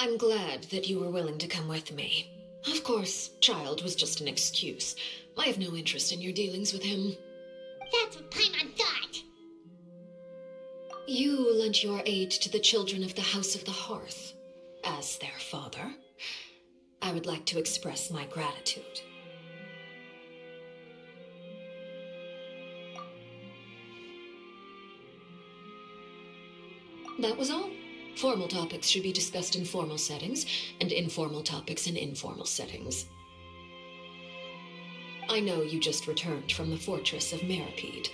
I'm glad that you were willing to come with me. Of course, Child was just an excuse. I have no interest in your dealings with him. That's what Paimon thought. You lent your aid to the children of the House of the Hearth. As their father, I would like to express my gratitude. That was all. Formal topics should be discussed in formal settings, and informal topics in informal settings. I know you just returned from the fortress of Meripede.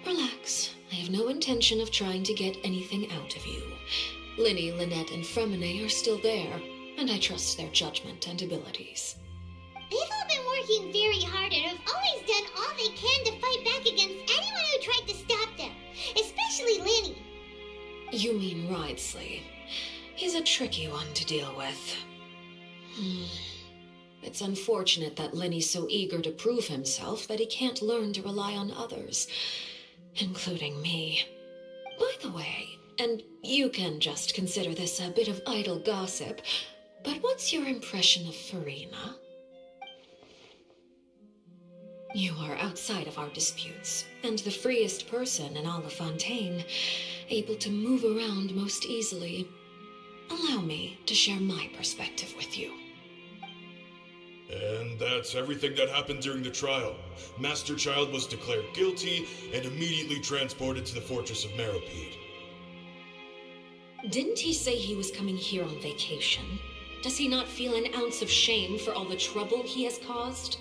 Relax. I have no intention of trying to get anything out of you. Linny, Lynette, and Fremine are still there, and I trust their judgment and abilities. They've all been working very hard and have always done all they can to fight back against anyone who tried to stop them, especially Linny. You mean Ridesley. He's a tricky one to deal with. It's unfortunate that Linny's so eager to prove himself that he can't learn to rely on others, including me. By the way, and you can just consider this a bit of idle gossip, but what's your impression of Farina? You are outside of our disputes, and the freest person in all of Fontaine, able to move around most easily. Allow me to share my perspective with you. And that's everything that happened during the trial. Master Child was declared guilty and immediately transported to the Fortress of Meripede. Didn't he say he was coming here on vacation? Does he not feel an ounce of shame for all the trouble he has caused?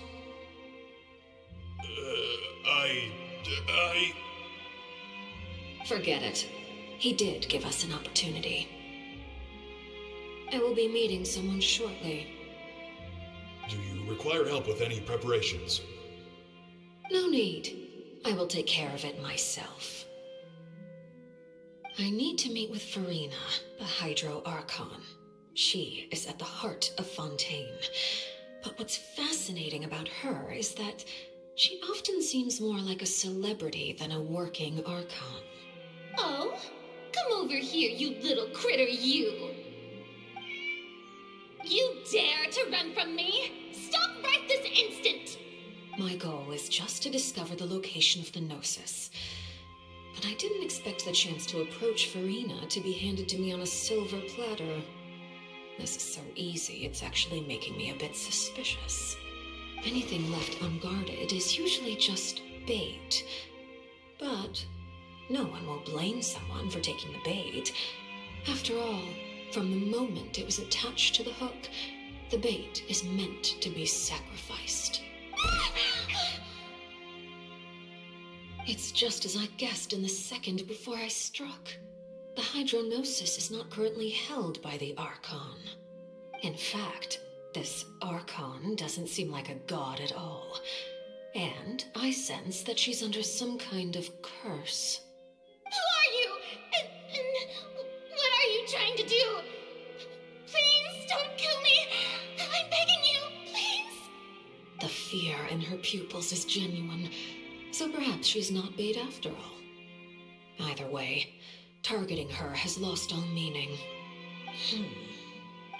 Forget it. He did give us an opportunity. I will be meeting someone shortly. Do you require help with any preparations? No need. I will take care of it myself. I need to meet with Farina, the Hydro Archon. She is at the heart of Fontaine. But what's fascinating about her is that she often seems more like a celebrity than a working Archon. Oh? Come over here, you little critter, you! You dare to run from me? Stop right this instant! My goal is just to discover the location of the Gnosis. But I didn't expect the chance to approach Farina to be handed to me on a silver platter. This is so easy, it's actually making me a bit suspicious. Anything left unguarded is usually just bait. But no one will blame someone for taking the bait. After all, from the moment it was attached to the hook, the bait is meant to be sacrificed. It's just as I guessed in the second before I struck. The Hydrognosis is not currently held by the Archon. In fact, this Archon doesn't seem like a god at all. And I sense that she's under some kind of curse. Who are you? And what are you trying to do? Please don't kill me. I'm begging you, please. The fear in her pupils is genuine, so perhaps she's not bait after all. Either way, targeting her has lost all meaning.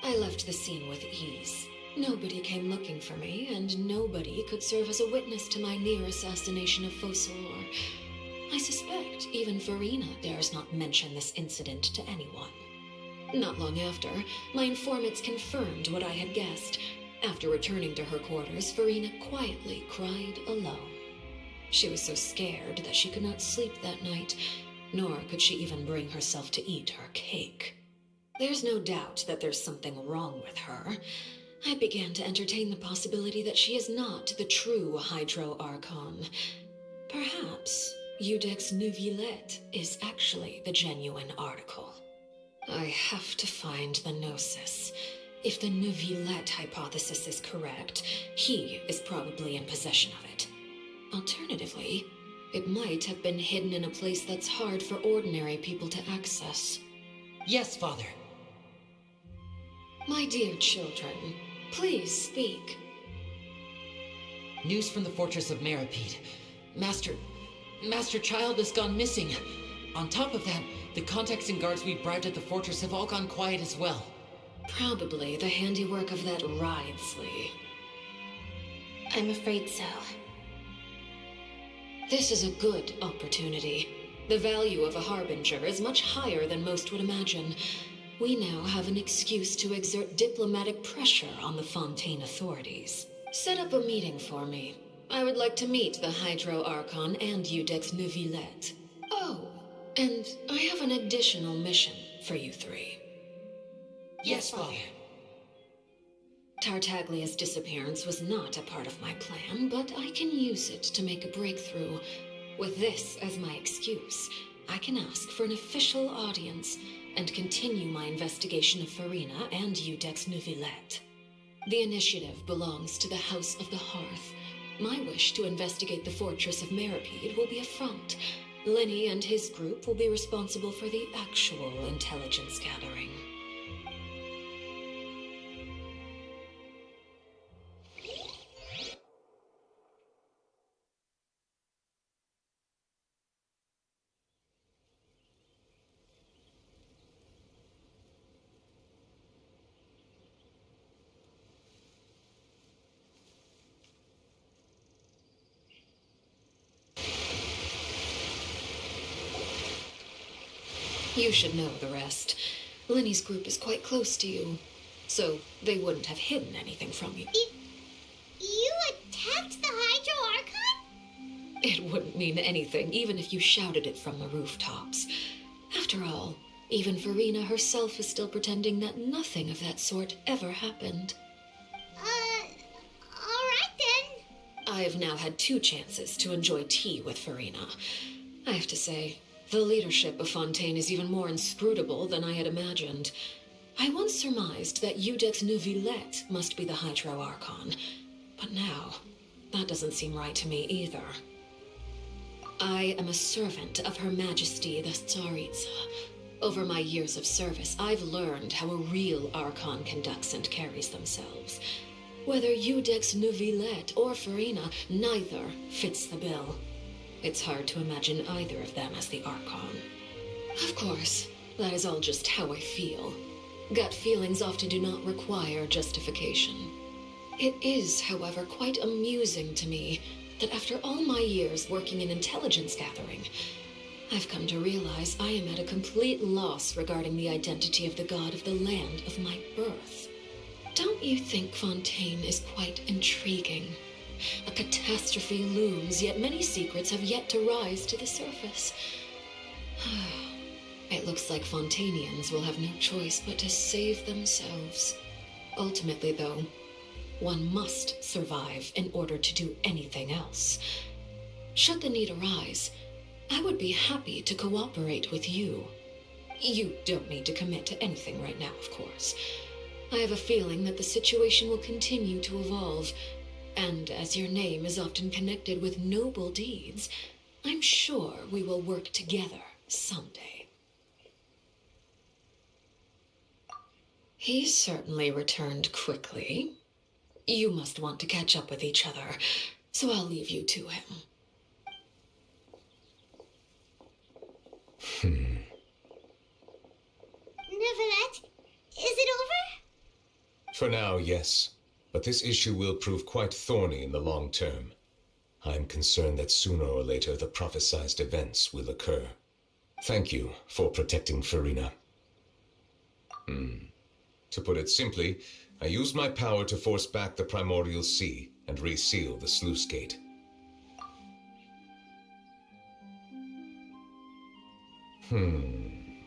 I left the scene with ease. Nobody came looking for me, and nobody could serve as a witness to my near assassination of Focalor. I suspect even Farina dares not mention this incident to anyone. Not long after, my informants confirmed what I had guessed. After returning to her quarters, Farina quietly cried alone. She was so scared that she could not sleep that night, nor could she even bring herself to eat her cake. There's no doubt that there's something wrong with her. I began to entertain the possibility that she is not the true Hydro Archon. Perhaps Eudex Neuvillette is actually the genuine article. I have to find the Gnosis. If the Neuvillette hypothesis is correct, he is probably in possession of it. Alternatively, it might have been hidden in a place that's hard for ordinary people to access. Yes, Father. My dear children, please speak. News from the Fortress of Meripede. Master Child has gone missing. On top of that, the contacts and guards we bribed at the fortress have all gone quiet as well. Probably the handiwork of that Ridesley. I'm afraid so. This is a good opportunity. The value of a Harbinger is much higher than most would imagine. We now have an excuse to exert diplomatic pressure on the Fontaine authorities. Set up a meeting for me. I would like to meet the Hydro Archon and Eudex Neuvillette. Oh, and I have an additional mission for you three. Yes, Father. Tartaglia's disappearance was not a part of my plan, but I can use it to make a breakthrough. With this as my excuse, I can ask for an official audience and continue my investigation of Farina and Eudex Neuvillette. The initiative belongs to the House of the Hearth. My wish to investigate the fortress of Meripede will be a front. Lenny and his group will be responsible for the actual intelligence gathering. You should know the rest. Lenny's group is quite close to you, so they wouldn't have hidden anything from you. You attacked the Hydro Archon? It wouldn't mean anything, even if you shouted it from the rooftops. After all, even Farina herself is still pretending that nothing of that sort ever happened. Alright then. I've now had 2 chances to enjoy tea with Farina. I have to say, the leadership of Fontaine is even more inscrutable than I had imagined. I once surmised that Eudex Neuvillette must be the Hydro Archon, but now, that doesn't seem right to me either. I am a servant of Her Majesty the Tsaritsa. Over my years of service, I've learned how a real Archon conducts and carries themselves. Whether Eudex Neuvillette or Farina, neither fits the bill. It's hard to imagine either of them as the Archon. Of course, that is all just how I feel. Gut feelings often do not require justification. It is, however, quite amusing to me that after all my years working in intelligence gathering, I've come to realize I am at a complete loss regarding the identity of the god of the land of my birth. Don't you think Fontaine is quite intriguing? A catastrophe looms, yet many secrets have yet to rise to the surface. It looks like Fontainians will have no choice but to save themselves. Ultimately, though, one must survive in order to do anything else. Should the need arise, I would be happy to cooperate with you. You don't need to commit to anything right now, of course. I have a feeling that the situation will continue to evolve, and as your name is often connected with noble deeds, I'm sure we will work together someday. He certainly returned quickly. You must want to catch up with each other, so I'll leave you to him. Neuvillette, is it over? For now, yes. But this issue will prove quite thorny in the long term. I'm concerned that sooner or later the prophesized events will occur. Thank you for protecting Farina. To put it simply, I used my power to force back the primordial sea and reseal the sluice gate.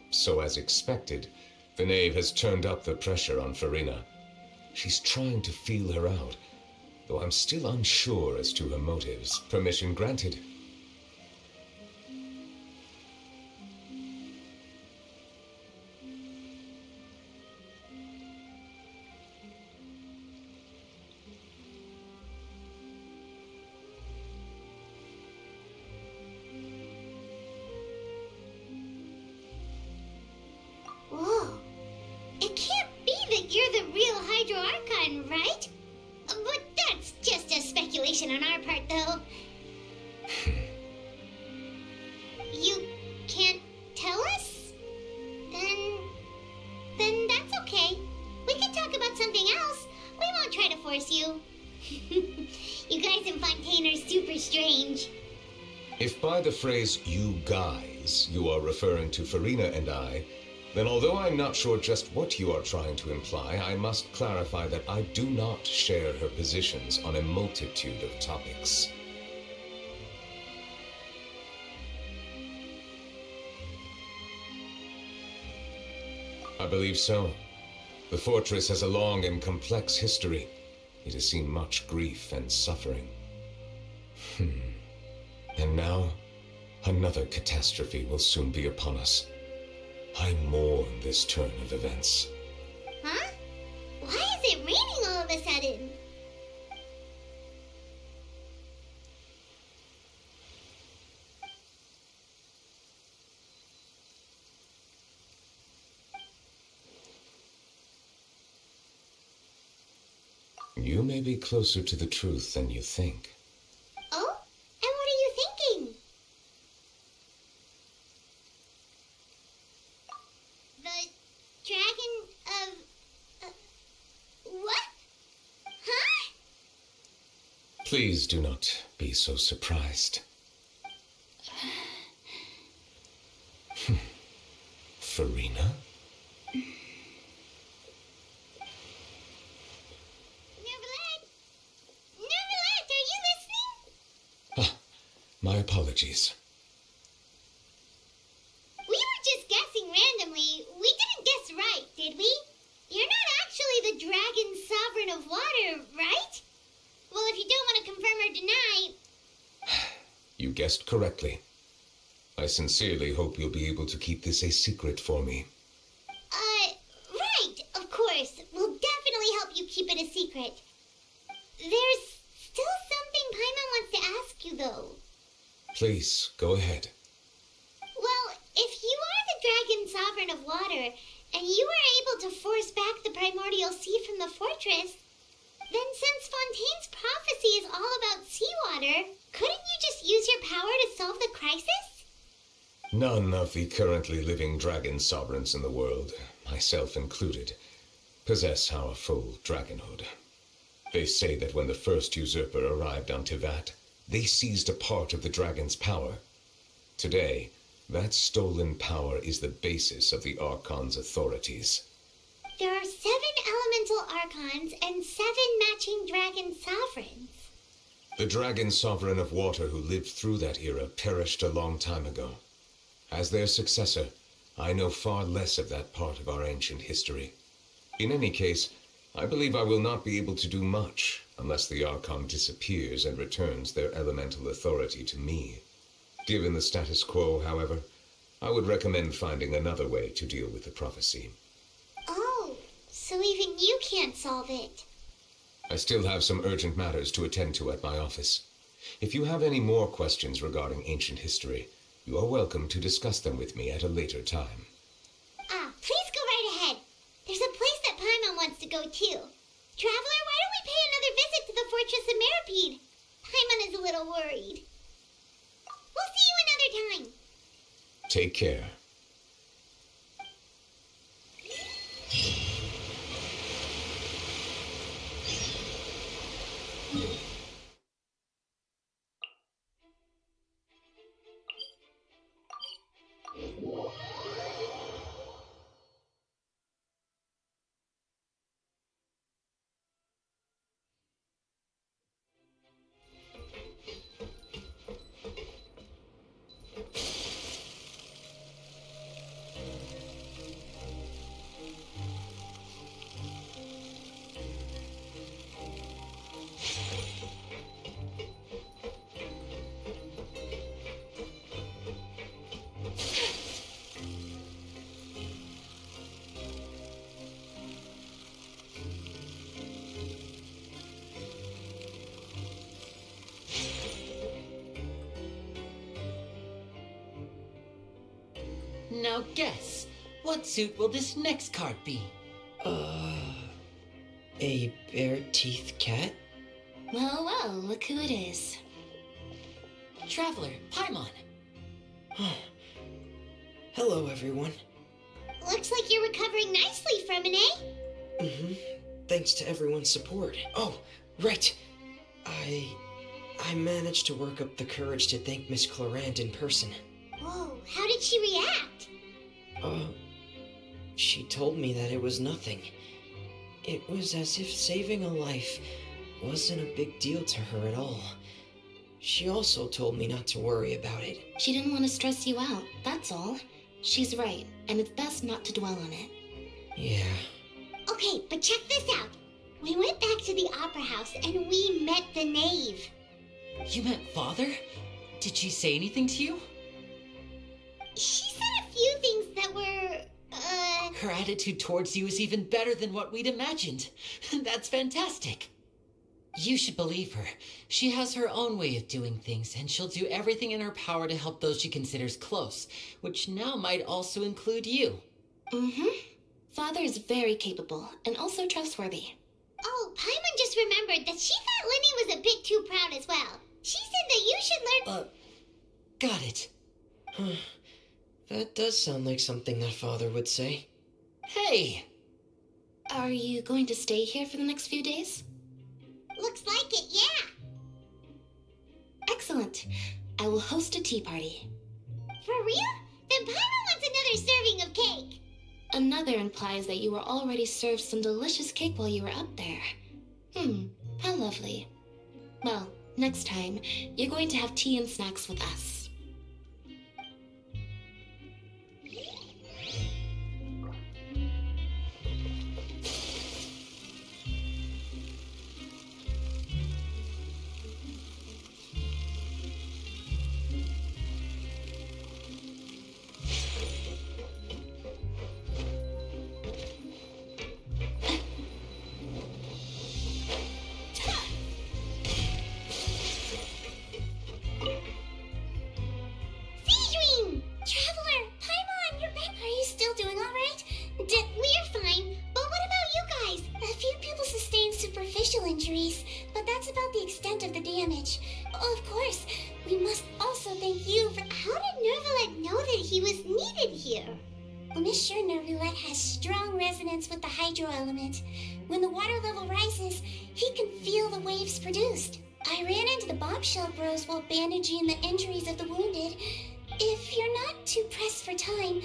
So as expected, the knave has turned up the pressure on Farina. She's trying to feel her out, though I'm still unsure as to her motives. Permission granted. Whoa. It can't be that you're the real Hydro Archon, right? But that's just a speculation on our part, though. If by the phrase, "you guys," you are referring to Farina and I, then although I'm not sure just what you are trying to imply, I must clarify that I do not share her positions on a multitude of topics. I believe so. The fortress has a long and complex history. It has seen much grief and suffering. And now, another catastrophe will soon be upon us. I mourn this turn of events. Huh? Why is it raining all of a sudden? You may be closer to the truth than you think. Oh? And what are you thinking? The dragon of... what? Huh? Please do not be so surprised. Farina? Neverland, are you listening? My apologies. We were just guessing randomly. We didn't guess right, did we? You're not actually the dragon sovereign of water, right? Well, if you don't want to confirm or deny... You guessed correctly. I sincerely hope you'll be able to keep this a secret for me. Right, of course. We'll definitely help you keep it a secret. There's still something Paimon wants to ask you, though. Please, go ahead. Well, if you are the dragon sovereign of water, and you were able to force back the primordial sea from the fortress, then since Fontaine's prophecy is all about seawater, couldn't you just use your power to solve the crisis? None of the currently living dragon sovereigns in the world, myself included, possess our full dragonhood. They say that when the first usurper arrived on Tivat, they seized a part of the dragon's power. Today, that stolen power is the basis of the Archon's authorities. There are 7 elemental archons and 7 matching dragon sovereigns. The dragon sovereign of water who lived through that era perished a long time ago. As their successor, I know far less of that part of our ancient history. In any case, I believe I will not be able to do much unless the Archon disappears and returns their elemental authority to me. Given the status quo, however, I would recommend finding another way to deal with the prophecy. Oh, so even you can't solve it. I still have some urgent matters to attend to at my office. If you have any more questions regarding ancient history, you are welcome to discuss them with me at a later time. Please go right ahead. There's a place that Paimon wants to go too. Traveler, why don't we pay another visit to the Fortress of Meripede? Paimon is a little worried. We'll see you another time. Take care. Now guess, what suit will this next card be? A bare-teethed cat? Well, well, look who it is. Traveler, Paimon. Hello, everyone. Looks like you're recovering nicely from it, eh? Thanks to everyone's support. Oh, right. I I managed to work up the courage to thank Miss Clorant in person. Whoa, how did she react? She told me that it was nothing. It was as if saving a life wasn't a big deal to her at all. She also told me not to worry about it. She didn't want to stress you out, that's all. She's right, and it's best not to dwell on it. Yeah. Okay, but check this out. We went back to the opera house and we met the knave. You met Father? Did she say anything to you? She said a few things that were, Her attitude towards you is even better than what we'd imagined. That's fantastic. You should believe her. She has her own way of doing things, and she'll do everything in her power to help those she considers close, which now might also include you. Father is very capable, and also trustworthy. Oh, Paimon just remembered that she thought Lenny was a bit too proud as well. She said that you should learn... Got it. That does sound like something that Father would say. Hey! Are you going to stay here for the next few days? Looks like it, yeah. Excellent. I will host a tea party. For real? Then Paimon wants another serving of cake. Another implies that you were already served some delicious cake while you were up there. How lovely. Well, next time, you're going to have tea and snacks with us. Daydream! Traveler! Paimon, you're back. Are you still doing alright? We're fine. But what about you guys? A few people sustained superficial injuries, but that's about the extent of the damage. Of course, we must also thank you for... How did Nervalet know that he was needed here? Well, Miss sure Nervalet has strong resonance with the hydro element. When the water level rises, he can feel the waves produced. I ran into the bombshell bros while bandaging the injuries of the wounded. If you're not too pressed for time,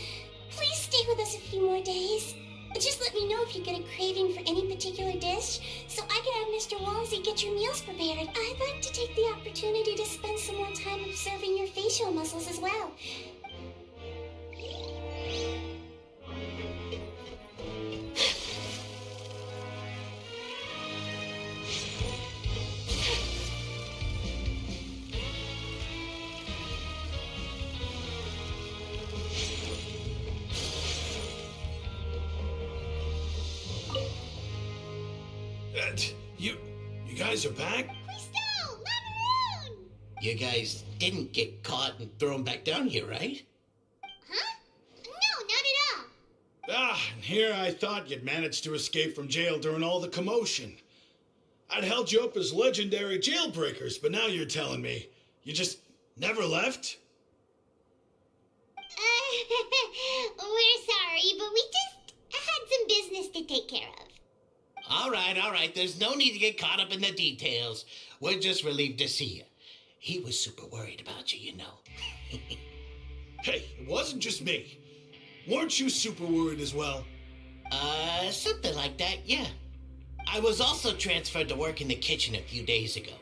please stay with us a few more days. Just let me know if you get a craving for any particular dish, so I can have Mr. Walsey get your meals prepared. I'd like to take the opportunity to spend some more time observing your facial muscles as well. You guys are back? Crystal! Macaroon! You guys didn't get caught and thrown back down here, right? Huh? No, not at all. And here I thought you'd managed to escape from jail during all the commotion. I'd held you up as legendary jailbreakers, but now you're telling me you just never left? We're sorry, but we just had some business to take care of. All right. There's no need to get caught up in the details. We're just relieved to see you. He was super worried about you, you know. Hey, it wasn't just me. Weren't you super worried as well? Something like that, yeah. I was also transferred to work in the kitchen a few days ago.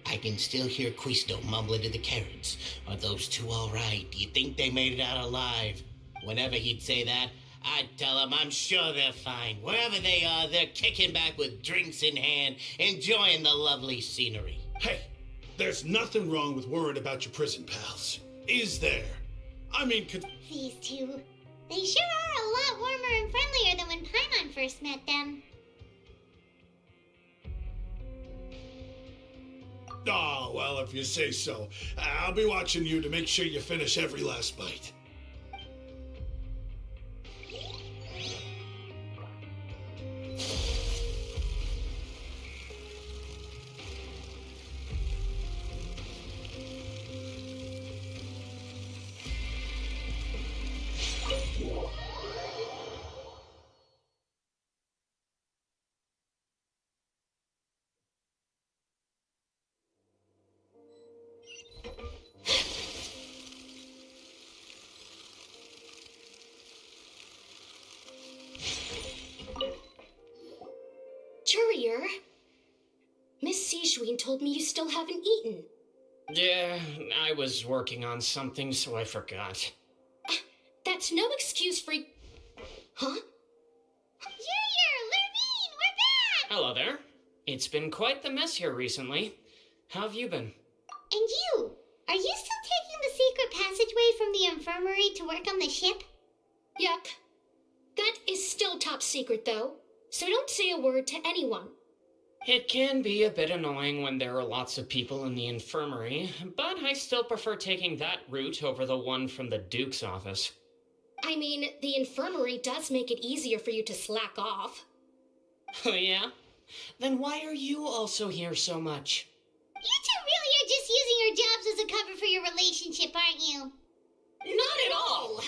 I can still hear Quisto mumbling to the carrots. Are those two all right? Do you think they made it out alive? Whenever he'd say that, I'd tell him I'm sure they're fine. Wherever they are, they're kicking back with drinks in hand, enjoying the lovely scenery. Hey, there's nothing wrong with worrying about your prison pals. Is there? I mean, These two. They sure are a lot warmer and friendlier than when Paimon first met them. Oh, well, if you say so. I'll be watching you to make sure you finish every last bite. Siegeween told me you still haven't eaten. Yeah, I was working on something, so I forgot. That's no excuse for... Huh? Lurvine, we're back! Hello there. It's been quite the mess here recently. How have you been? And you? Are you still taking the secret passageway from the infirmary to work on the ship? Yep. That is still top secret, though, so don't say a word to anyone. It can be a bit annoying when there are lots of people in the infirmary, but I still prefer taking that route over the one from the Duke's office. I mean, the infirmary does make it easier for you to slack off. Oh yeah? Then why are you also here so much? You two really are just using your jobs as a cover for your relationship, aren't you? Not at all!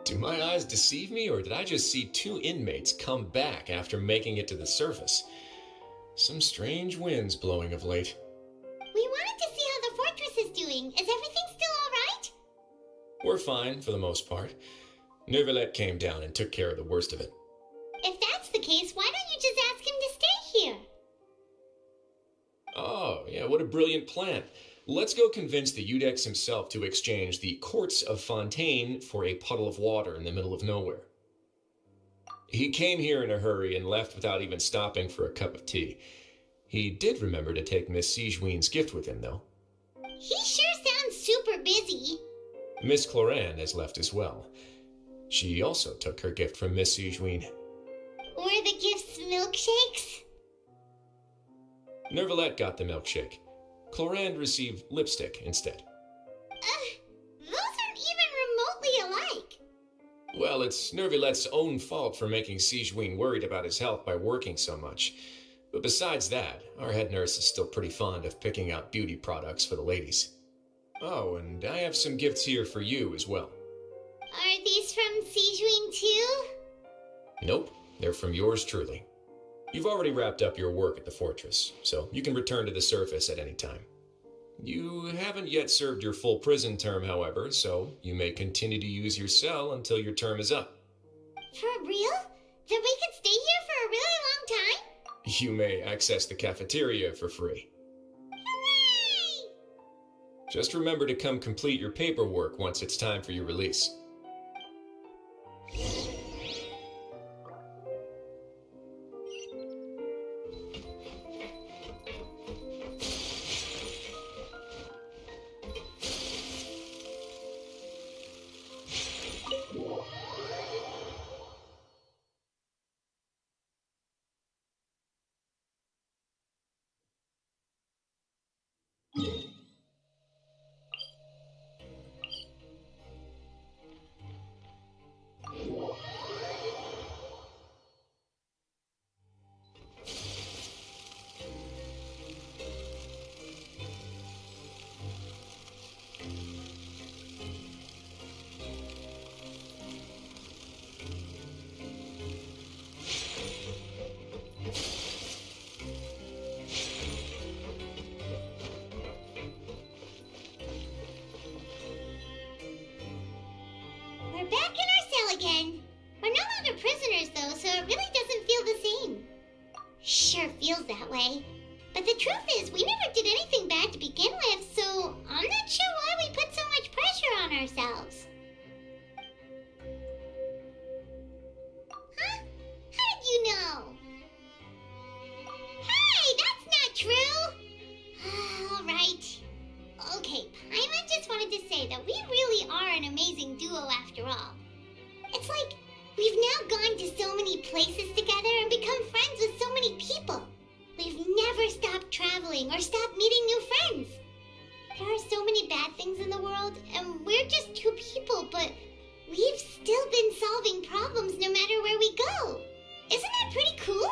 Do my eyes deceive me, or did I just see two inmates come back after making it to the surface? Some strange winds blowing of late. We wanted to see how the fortress is doing. Is everything still all right? We're fine, for the most part. Neuvillette came down and took care of the worst of it. If that's the case, why don't you just ask him to stay here? Oh, yeah, what a brilliant plan. Let's go convince the Udex himself to exchange the Courts of Fontaine for a puddle of water in the middle of nowhere. He came here in a hurry and left without even stopping for a cup of tea. He did remember to take Miss Siegeween's gift with him, though. He sure sounds super busy. Miss Cloran has left as well. She also took her gift from Miss Siegeween. Were the gifts milkshakes? Neuvillette got the milkshake. Cloran received lipstick instead. Those aren't even remotely alike. Well, it's Neuvillette's own fault for making Siegeween worried about his health by working so much. But besides that, our head nurse is still pretty fond of picking out beauty products for the ladies. Oh, and I have some gifts here for you as well. Are these from Siegeween too? Nope, they're from yours truly. You've already wrapped up your work at the fortress, so you can return to the surface at any time. You haven't yet served your full prison term, however, so you may continue to use your cell until your term is up. For real? Then we could stay here for a really long time? You may access the cafeteria for free. Hooray! Just remember to come complete your paperwork once it's time for your release. We're back in our cell again. We're no longer prisoners, though, so it really doesn't feel the same. Sure feels that way. But the truth is, we never did anything bad to begin with, so I'm not sure why we put so much pressure on ourselves. Huh? How did you know? Hey, that's not true! Alright. Okay, Paimon just wanted to say that we really are an amazing duo after all. It's like we've now gone to so many places together and become friends with so many people. We've never stopped traveling or stopped meeting new friends. There are so many bad things in the world, and we're just two people, but we've still been solving problems no matter where we go. Isn't that pretty cool?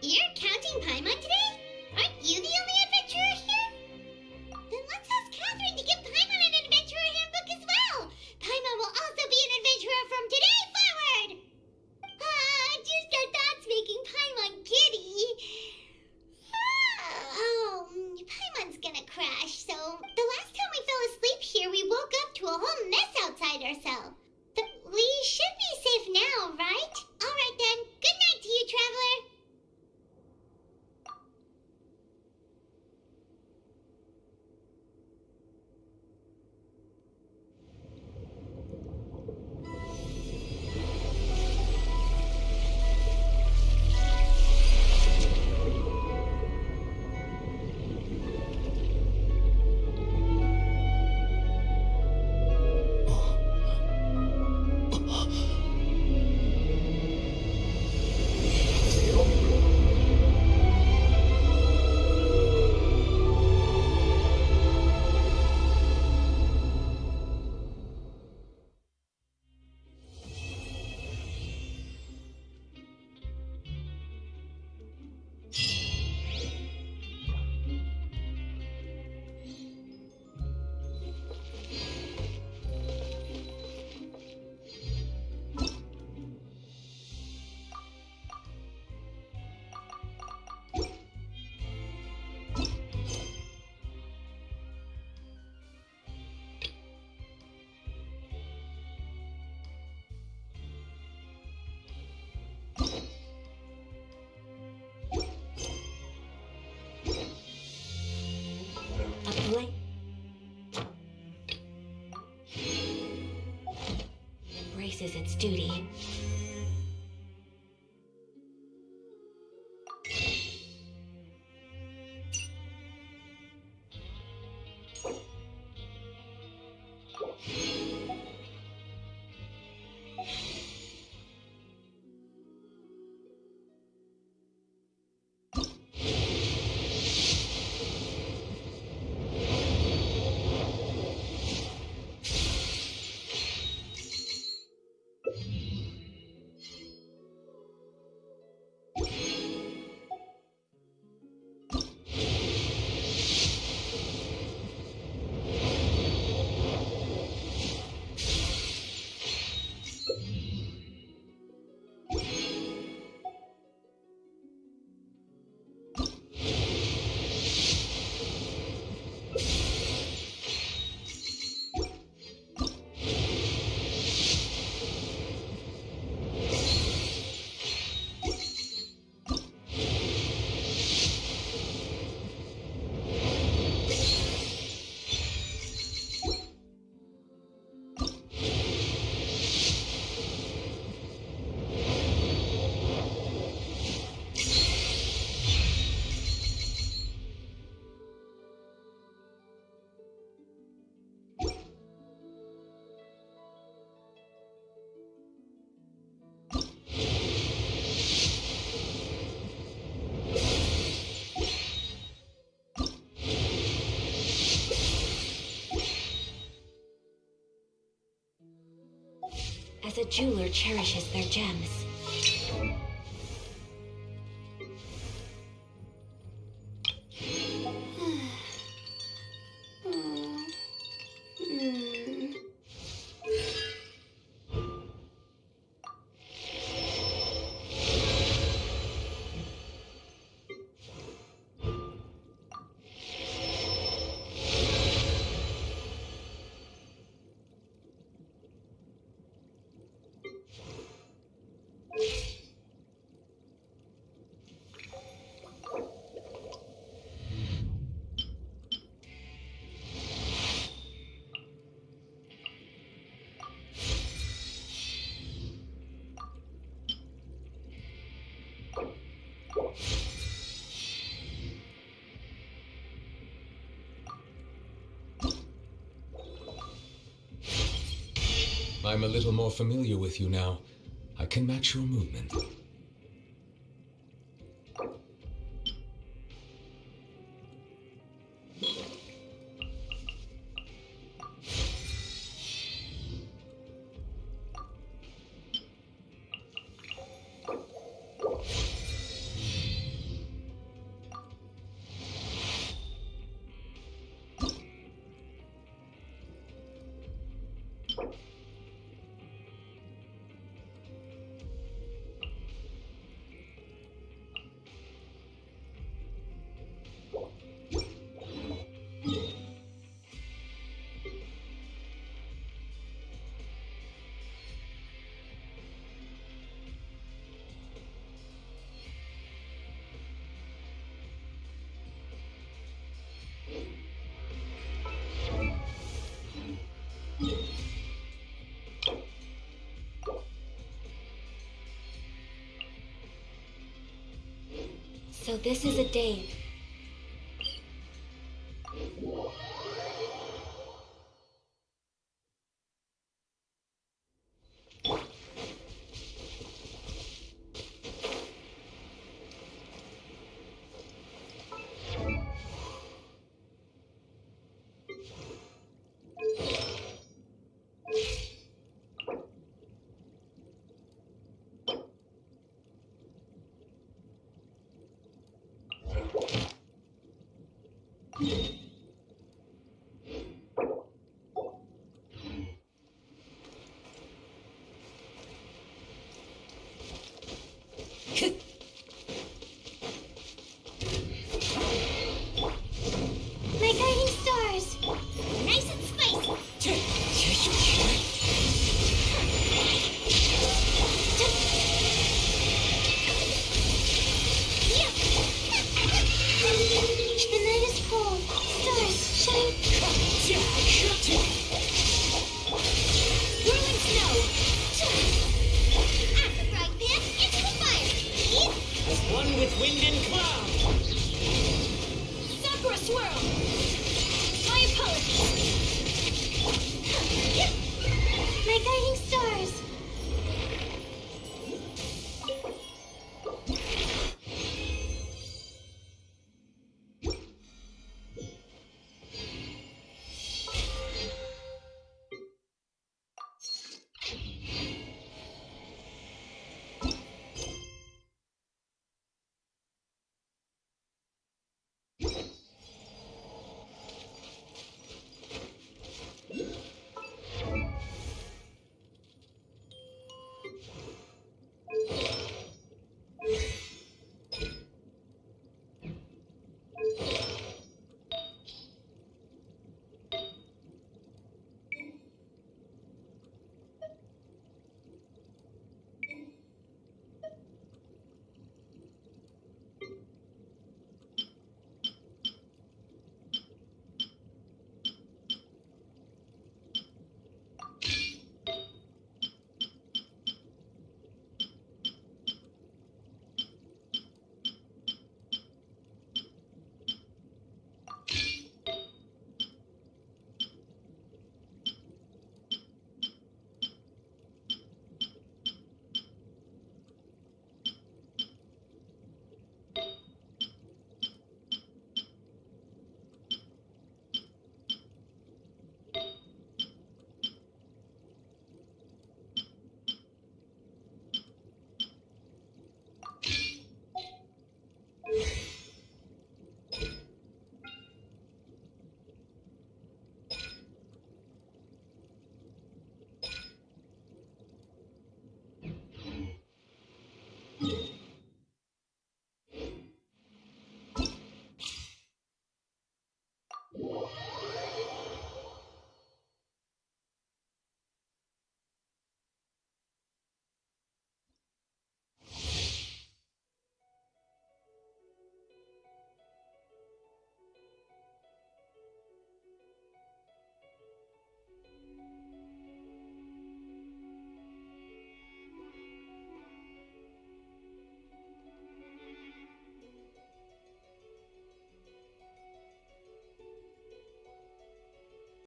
You're counting Paimon today? Aren't you the only adventurer here? Then let's ask Catherine to give Paimon an adventurer handbook as well. Paimon will also be an adventurer from today forward. duty. As a jeweler cherishes their gems. I'm a little more familiar with you now. I can match your movement. So this is a date. My guiding stars! Nice and spicy! The night is cold. for a swirl. My apologies. My guiding stars.